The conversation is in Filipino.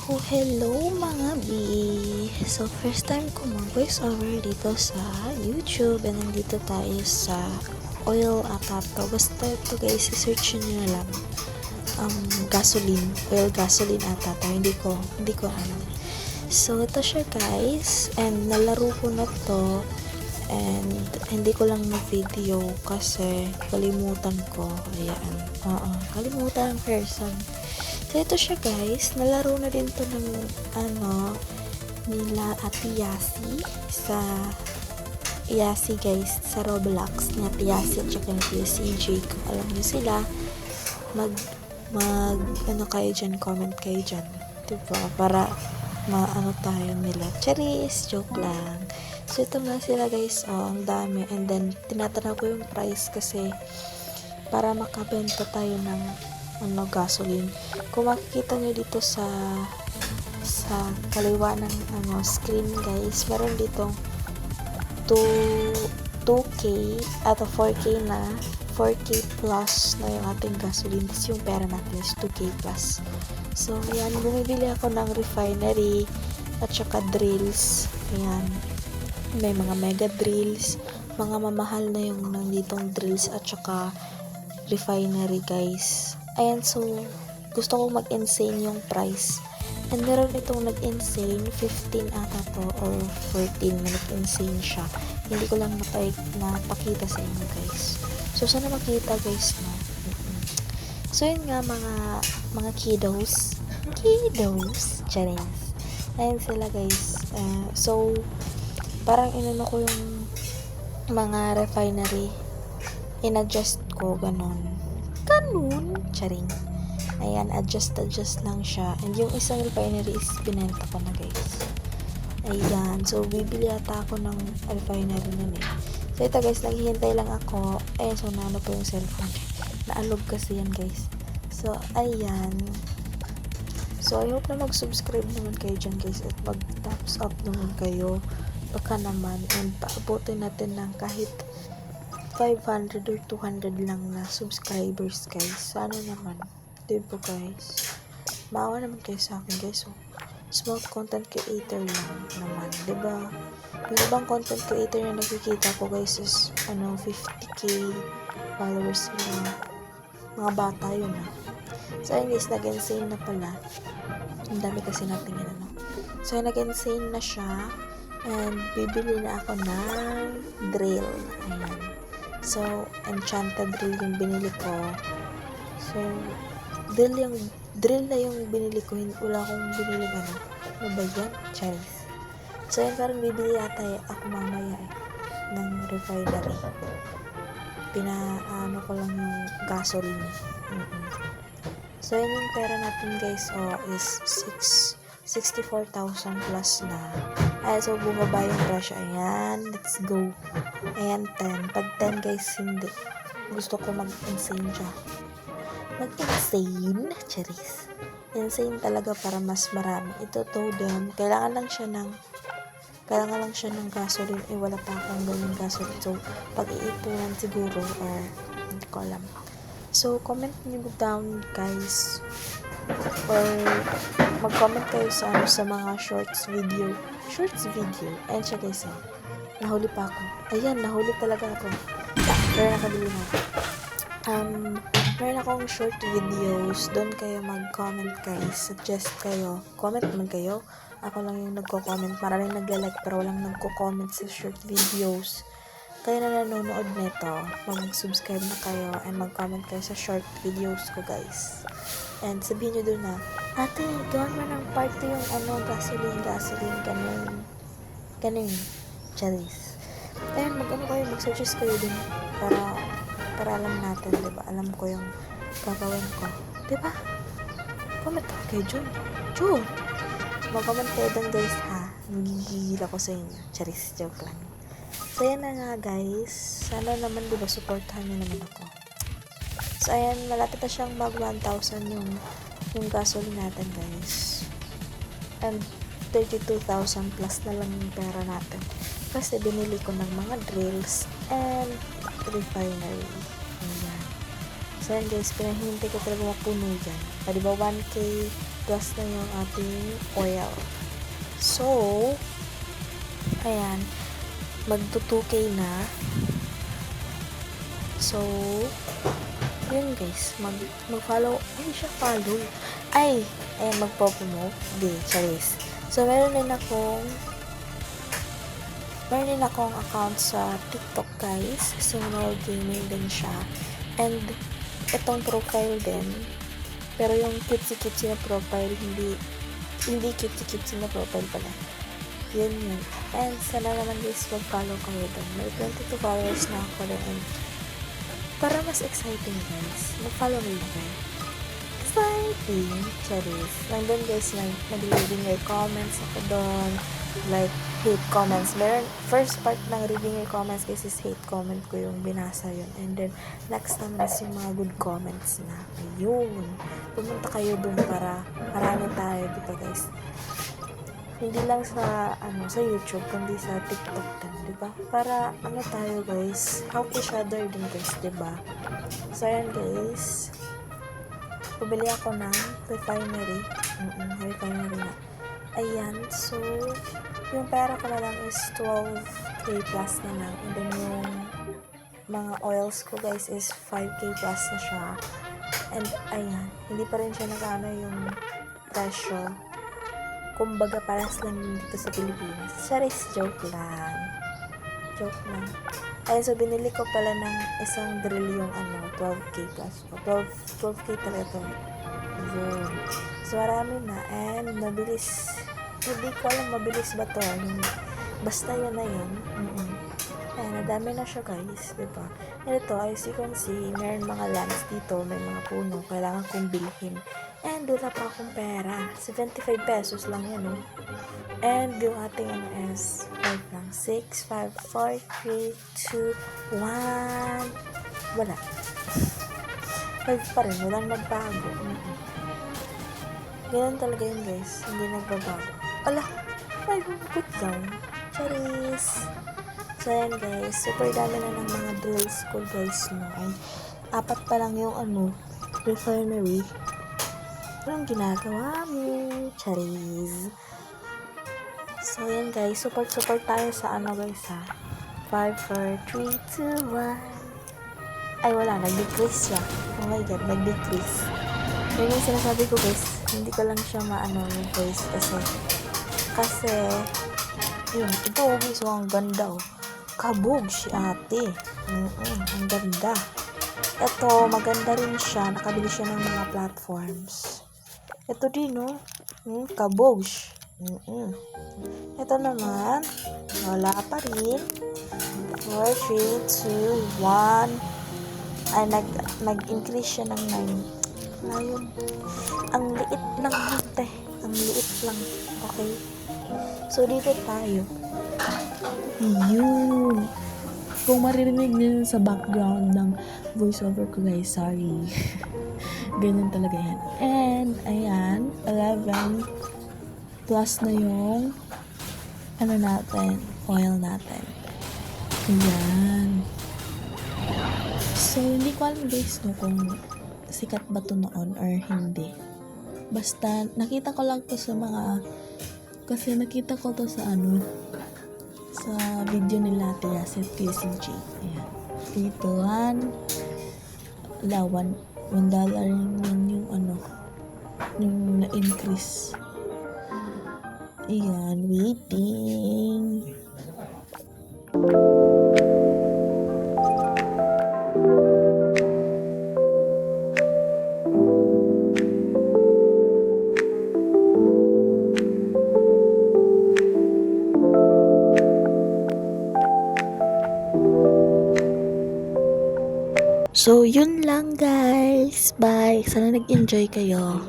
Hello mga B! So, first time ko mag-voice over dito sa YouTube and nandito tayo sa oil ata to. Basta ito guys, search nyo na lang. Gasoline. Oil gasoline ata to. Hindi ko alam. So, ito siya guys. And nalaro ko na to. And hindi ko lang na-video kasi kalimutan ko. Ayan. Kalimutan ang person. So, ito siya guys. Nalaro na din to ng nila Ate Yasi sa Yasi guys sa Roblox ni Ate Yasi at saka ni Kuya CJ. Kung alam nyo sila, kayo dyan, comment kayo dyan. Diba? Para tayo nila. Charis! Joke lang. So, ito nga sila guys. Ang dami. And then, tinatanaw ko yung price kasi para makabenta tayo ng gasoline. Kung makikita nyo dito sa kaliwa ng screen guys, meron ditong 2K at 4K na 4K plus na yung ating gasoline. Tapos yung pera natin is 2K plus. So, ayan, bumibili ako ng refinery at saka drills. Ayan, may mga mega drills, mga mamahal na yung nanditong drills at saka refinery guys. Ayan, so gusto kong mag-insane yung price. And meron itong nag-insane 15 ata to or 14 na nag-insane siya. Hindi ko lang napakita sa inyo guys. So sana makita guys na. So yun nga mga kiddos. Charins. Ayan sila guys. So parang inano ko yung mga refinery. In-adjust ko ganun, charing. Ayan, adjust lang siya. And yung isang refinery is binenta ko na guys. Ayan, so bibili ata ako ng refinery nun eh. So ito guys, naghihintay lang ako. Ayan, so naano po yung cellphone. Naalog kasi yan guys. So ayan. So I hope na mag-subscribe naman kayo dyan guys at mag-thumbs up naman kayo. Baka naman, and paabutin natin ng kahit 500 or 200 lang na subscribers guys. Sana naman, diba guys? Maawa naman kayo sa akin guys. So, small content creator lang naman, diba? Yung ibang content creator na nakikita ko guys is 50k followers nila. Mga bata yun So ayun guys, nag-insane na pala. Ang dami kasi natin So nag-insane na siya. And bibili na ako ng drill. Ayan. So, enchanted drill yung binili ko. So, drill na yung binili ko. Wala akong binili ano ba yan? Charis. So, yun parang bibili yata ako mamaya ng refinery. Pinaano ko lang yung gasoline. So, yun yung pera natin guys. Is 64,000 plus na. So bumaba yung presyo. Ayan, let's go. Ayan, 10. Pag 10 guys, hindi. Gusto ko mag-insane siya. Mag-insane? Charis. Insane talaga para mas marami. Ito totem. Kailangan lang siya ng gasoline. Wala pa akong ganyan gasoline. So, pag-iipunan siguro or hindi ko alam. So, comment nyo down guys. Or mag-comment kayo sa mga shorts video. Ayan siya guys. Nahuli pa ako. Ayan, nahuli talaga ako. Pero nakabili na ako. Meron akong short videos. Doon kayo mag-comment guys. Suggest kayo. Comment naman kayo. Ako lang yung nagko-comment. Maraming nagla-like pero walang nagko-comment sa short videos. Kayo na nanonood nito, mag-subscribe na kayo and mag-comment kayo sa short videos ko guys. And sabihin nyo doon na, ate, gawin mo ng part 2 yung gasoline, ganun, charis. Ayun, mag-suggest kayo din para alam natin, diba? Alam ko yung gagawin ko. Diba? Comment kayo dyan. Mag-comment kayo dun guys, ha? Nagigigil ako sa inyo. Charis, joke lang. So, yan na nga guys. Sana naman, diba, supportahan nyo naman ako. So, ayan, malapit na siyang mag 1,000 yung gasoline natin guys. And 32,000 plus na lang yung pera natin. Kasi binili ko ng mga drills and refinery. Ayan. So, ayan guys, pinahintay ko talaga mapuno dyan. Diba 1K plus na yung ating oil. So, ayan, magto 2K na. So, yun guys, mag-follow. Ay, siya follow. Ay, ayan, magpo-promote. Di, charis. So, meron din akong account sa TikTok guys. Simple gaming din siya. And, itong profile din. Pero yung cutesy na profile, hindi cutesy na profile pala. Yun. And, sana naman guys, mag-follow kayo doon. May 22 followers na ako doon. And, para mas exciting guys, mag-follow rin kayo. Exciting! Charis. Nandun guys, nag-reading your comments ako doon. Like, hate comments. First part ng reading your comments guys is hate comment ko yung binasa yun. And then, next naman is yung mga good comments na. Ayun. Pumunta kayo doon para marami tayo, diba guys? Hindi lang sa YouTube, kundi sa TikTok din, diba? Para tayo guys, help each other din guys, diba? So ayan guys, pumili ako ng refinery na. Ayan, so yung pera ko na lang is 12K plus na lang, and then yung mga oils ko guys is 5K plus na siya. And ayan, hindi pa rin siya nagano yung presyo. Kumbaga paras lang dito sa Pilipinas. Charis, joke lang. Ayun, so binili ko pala ng isang drill yung 12K plus ko. 12K talaga to. Yun. So marami na, and mabilis. Hindi ko alam mabilis ba to. Basta yun na yun. Ayan, nadami na siya guys, diba? And ito, as you can see, meron mga lands dito, may mga puno, kailangan kong bilhin. And wala pa akong pera. 75 pesos lang yun, oh. And yung ating is 5 lang. 6, 5, 4, 3, 2, 1. Wala. 5 pa rin. Walang nagbago. Ganun talaga yun, guys. Hindi nagbabago. Ala, 5 put down. Charis. So, yan, guys. Super dami na ng mga drills ko, guys, no. And 4 pa lang yung refinery. Anong ginagawa mo? Charis. So, yan guys. Support tayo sa guys ha. 5, 4, 3, 2, 1. Ay, wala. Nag-decrease siya. Oh my god, nag-decrease. Yun yung sinasabi ko guys. Hindi ko lang siya yung guys. Kasi, yun. Ito, guys. Oh, ang ganda oh. Kabog si ate. Ang ganda. Ito, maganda rin siya. Nakabili siya ng mga platforms. Ito din, no? Kabog. Ito naman, wala pa rin. 4, 3, 2, 1. Ay, nag-increase siya ng 9. Ngayon, ang liit lang ito. Ang liit lang. Okay? So, dito tayo. Yun. Kung maririnig niyo sa background ng voiceover ko guys, sorry. Ganyan talaga yan. And, ayan, 11 plus na yung oil natin. Ayan. So, hindi ko alam guys kung sikat ba to noon or hindi. Basta, nakita ko lang to sa kasi nakita ko to sa sa video nila Tia sa PCG. Ayan. Dito, $1 lang yung na-increase. Ayan, waiting. So, yun lang guys. Bye. Sana nag-enjoy kayo.